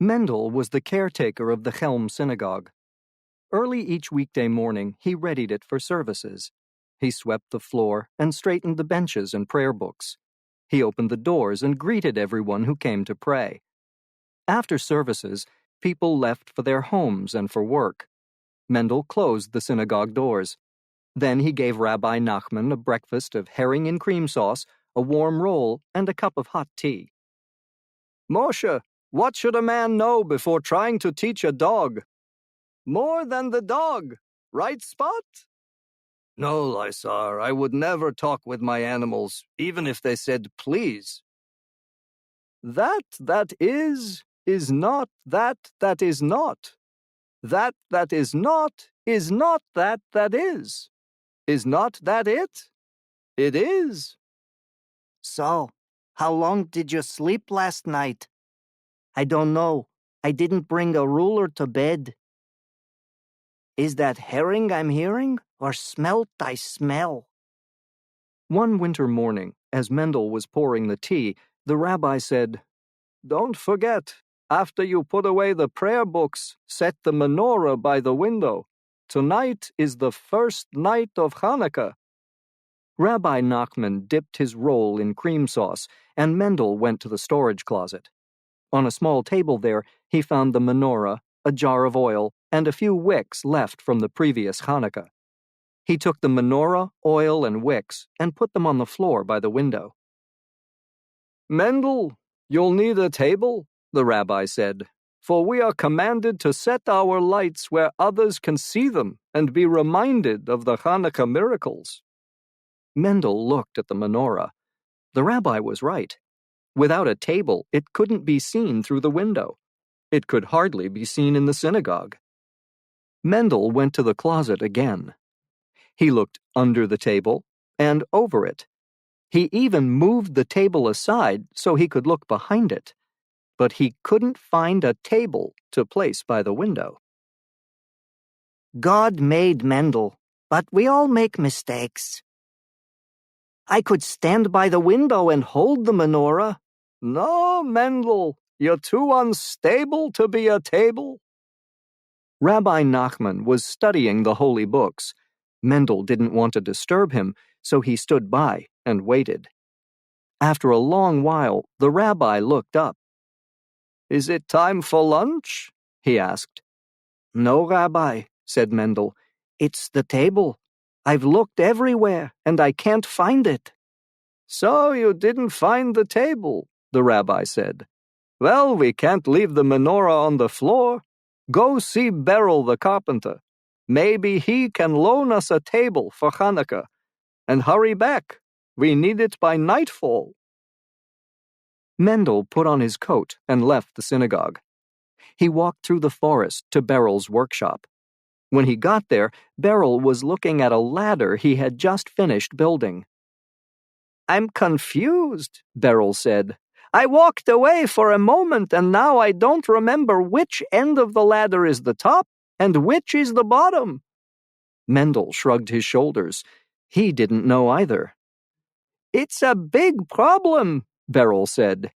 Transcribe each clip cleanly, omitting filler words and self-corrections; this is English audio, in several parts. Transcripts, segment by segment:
Mendel was the caretaker of the Chelm synagogue. Early each weekday morning, he readied it for services. He swept the floor and straightened the benches and prayer books. He opened the doors and greeted everyone who came to pray. After services, people left for their homes and for work. Mendel closed the synagogue doors. Then he gave Rabbi Nachman a breakfast of herring and cream sauce, a warm roll, and a cup of hot tea. "Moshe, what should a man know before trying to teach a dog?" "More than the dog. Right, Spot?" "No, Lysar, I would never talk with my animals, even if they said please." "That is not that is not. That is not that is. Is not that it? It is." "So, how long did you sleep last night?" "I don't know. I didn't bring a ruler to bed." "Is that herring I'm hearing, or smelt I smell?" One winter morning, as Mendel was pouring the tea, the rabbi said, "Don't forget, after you put away the prayer books, set the menorah by the window. Tonight is the first night of Chanukah." Rabbi Nachman dipped his roll in cream sauce, and Mendel went to the storage closet. On a small table there, he found the menorah, a jar of oil, and a few wicks left from the previous Chanukah. He took the menorah, oil, and wicks and put them on the floor by the window. "Mendel, you'll need a table," the rabbi said, "for we are commanded to set our lights where others can see them and be reminded of the Chanukah miracles." Mendel looked at the menorah. The rabbi was right. Without a table, it couldn't be seen through the window. It could hardly be seen in the synagogue. Mendel went to the closet again. He looked under the table and over it. He even moved the table aside so he could look behind it. But he couldn't find a table to place by the window. God made Mendel, but we all make mistakes. I could stand by the window and hold the menorah. "No, Mendel, you're too unstable to be a table." Rabbi Nachman was studying the holy books. Mendel didn't want to disturb him, so he stood by and waited. After a long while, the rabbi looked up. "Is it time for lunch?" he asked. "No, Rabbi," said Mendel. "It's the table. I've looked everywhere, and I can't find it." "So you didn't find the table," the rabbi said. "Well, we can't leave the menorah on the floor. Go see Beryl the carpenter. Maybe he can loan us a table for Chanukah. And hurry back. We need it by nightfall." Mendel put on his coat and left the synagogue. He walked through the forest to Beryl's workshop. When he got there, Beryl was looking at a ladder he had just finished building. "I'm confused," Beryl said. "I walked away for a moment and now I don't remember which end of the ladder is the top and which is the bottom." Mendel shrugged his shoulders. He didn't know either. "It's a big problem," Beryl said.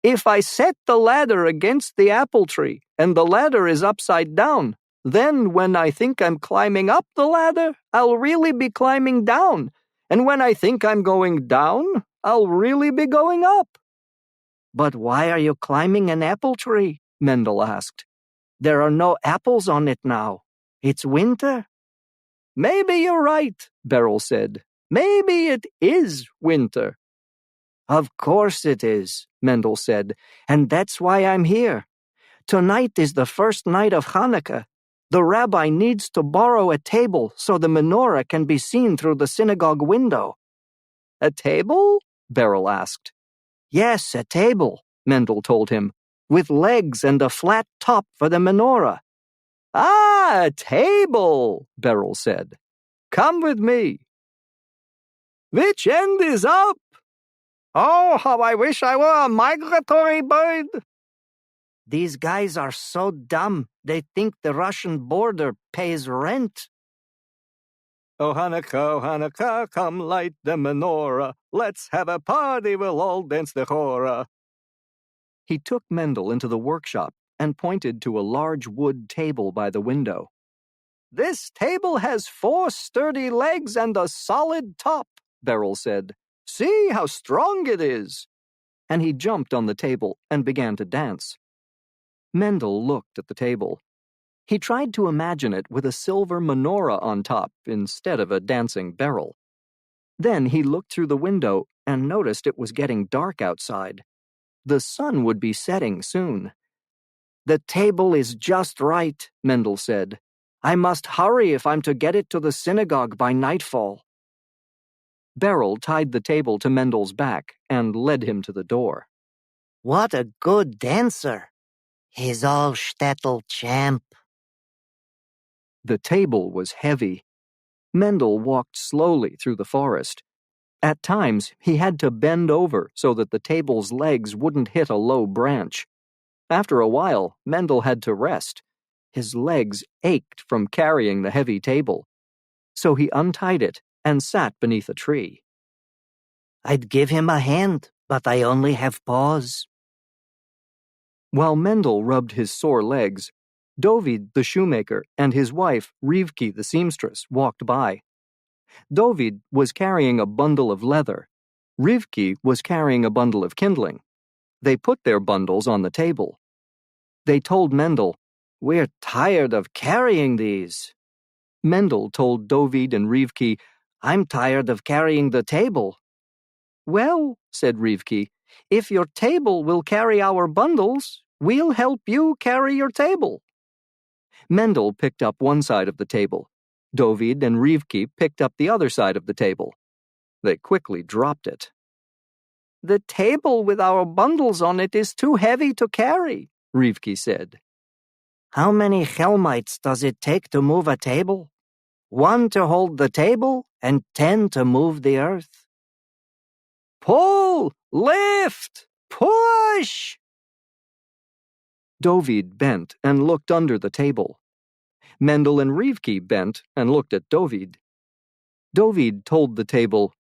"If I set the ladder against the apple tree and the ladder is upside down, then when I think I'm climbing up the ladder, I'll really be climbing down. And when I think I'm going down, I'll really be going up." "But why are you climbing an apple tree?" Mendel asked. "There are no apples on it now. It's winter." "Maybe you're right," Beryl said. "Maybe it is winter." "Of course it is," Mendel said, "and that's why I'm here. Tonight is the first night of Chanukah. The rabbi needs to borrow a table so the menorah can be seen through the synagogue window." "A table?" Beryl asked. "Yes, a table," Mendel told him, "with legs and a flat top for the menorah." "Ah, a table," Beryl said. "Come with me." "Which end is up?" "Oh, how I wish I were a migratory bird." "These guys are so dumb, they think the Russian border pays rent." "Oh, Hanukkah, come light the menorah. Let's have a party, we'll all dance the hora." He took Mendel into the workshop and pointed to a large wood table by the window. "This table has 4 sturdy legs and a solid top," Beryl said. "See how strong it is." And he jumped on the table and began to dance. Mendel looked at the table. He tried to imagine it with a silver menorah on top instead of a dancing Beryl. Then he looked through the window and noticed it was getting dark outside. The sun would be setting soon. "The table is just right," Mendel said. "I must hurry if I'm to get it to the synagogue by nightfall." Beryl tied the table to Mendel's back and led him to the door. "What a good dancer. He's all shtetl champ." The table was heavy. Mendel walked slowly through the forest. At times, he had to bend over so that the table's legs wouldn't hit a low branch. After a while, Mendel had to rest. His legs ached from carrying the heavy table. So he untied it and sat beneath a tree. "I'd give him a hand, but I only have paws." While Mendel rubbed his sore legs, Dovid the shoemaker and his wife Rivki the seamstress walked by. Dovid was carrying a bundle of leather. Rivki was carrying a bundle of kindling. They put their bundles on the table. They told Mendel, "We're tired of carrying these." Mendel told Dovid and Rivki, "I'm tired of carrying the table." "Well," said Rivki, "if your table will carry our bundles, we'll help you carry your table." Mendel picked up one side of the table. Dovid and Rivki picked up the other side of the table. They quickly dropped it. "The table with our bundles on it is too heavy to carry," Rivki said. "How many Chelmites does it take to move a table? 1 to hold the table and 10 to move the earth." "Pull! Lift! Push!" Dovid bent and looked under the table. Mendel and Rivki bent and looked at Dovid. Dovid told the table,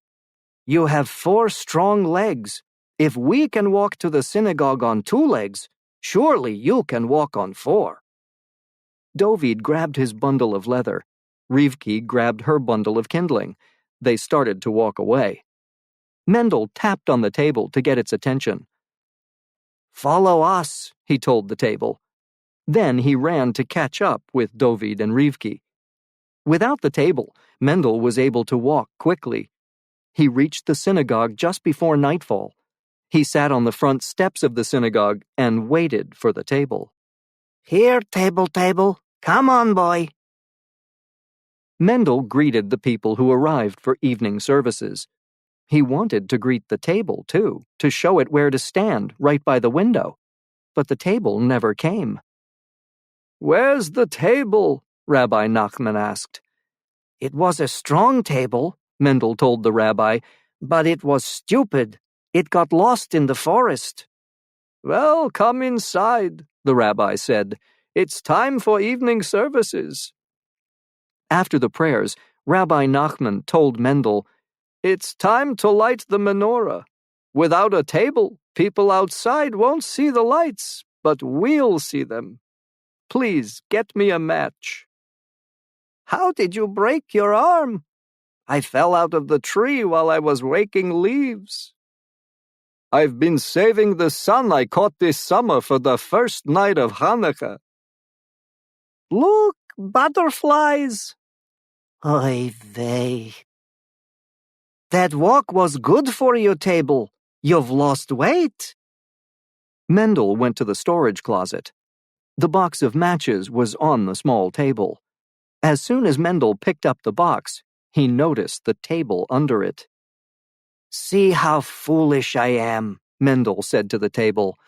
"You have 4 strong legs. If we can walk to the synagogue on 2 legs, surely you can walk on 4. Dovid grabbed his bundle of leather. Rivki grabbed her bundle of kindling. They started to walk away. Mendel tapped on the table to get its attention. "Follow us," he told the table. Then he ran to catch up with Dovid and Rivki. Without the table, Mendel was able to walk quickly. He reached the synagogue just before nightfall. He sat on the front steps of the synagogue and waited for the table. "Here, table. Come on, boy." Mendel greeted the people who arrived for evening services. He wanted to greet the table, too, to show it where to stand, right by the window. But the table never came. "Where's the table?" Rabbi Nachman asked. "It was a strong table," Mendel told the rabbi, "but it was stupid. It got lost in the forest." "Well, come inside," the rabbi said. "It's time for evening services." After the prayers, Rabbi Nachman told Mendel, "It's time to light the menorah. Without a table, people outside won't see the lights, but we'll see them. Please get me a match." "How did you break your arm?" "I fell out of the tree while I was raking leaves." "I've been saving the sun I caught this summer for the first night of Chanukah." "Look, butterflies." Oy vey. "That walk was good for your table. You've lost weight." Mendel went to the storage closet. The box of matches was on the small table. As soon as Mendel picked up the box, he noticed the table under it. "See how foolish I am," Mendel said to the table.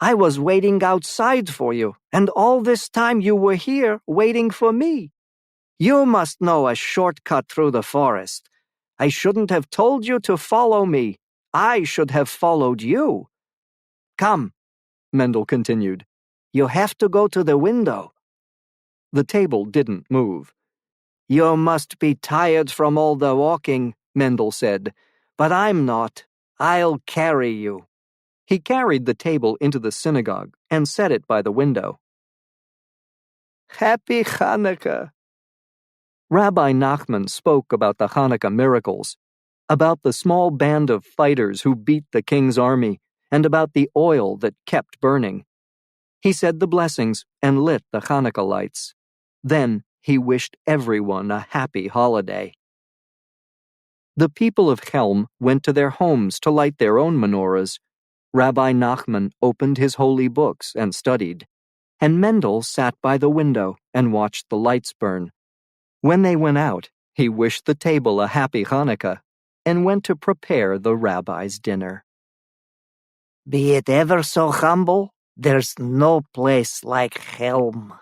"I was waiting outside for you, and all this time you were here waiting for me. You must know a shortcut through the forest. I shouldn't have told you to follow me. I should have followed you. Come," Mendel continued. "You have to go to the window." The table didn't move. "You must be tired from all the walking," Mendel said. "But I'm not. I'll carry you." He carried the table into the synagogue and set it by the window. Happy Chanukah! Rabbi Nachman spoke about the Hanukkah miracles, about the small band of fighters who beat the king's army, and about the oil that kept burning. He said the blessings and lit the Hanukkah lights. Then he wished everyone a happy holiday. The people of Chelm went to their homes to light their own menorahs. Rabbi Nachman opened his holy books and studied, and Mendel sat by the window and watched the lights burn. When they went out, he wished the table a happy Hanukkah and went to prepare the rabbi's dinner. Be it ever so humble, there's no place like Chelm.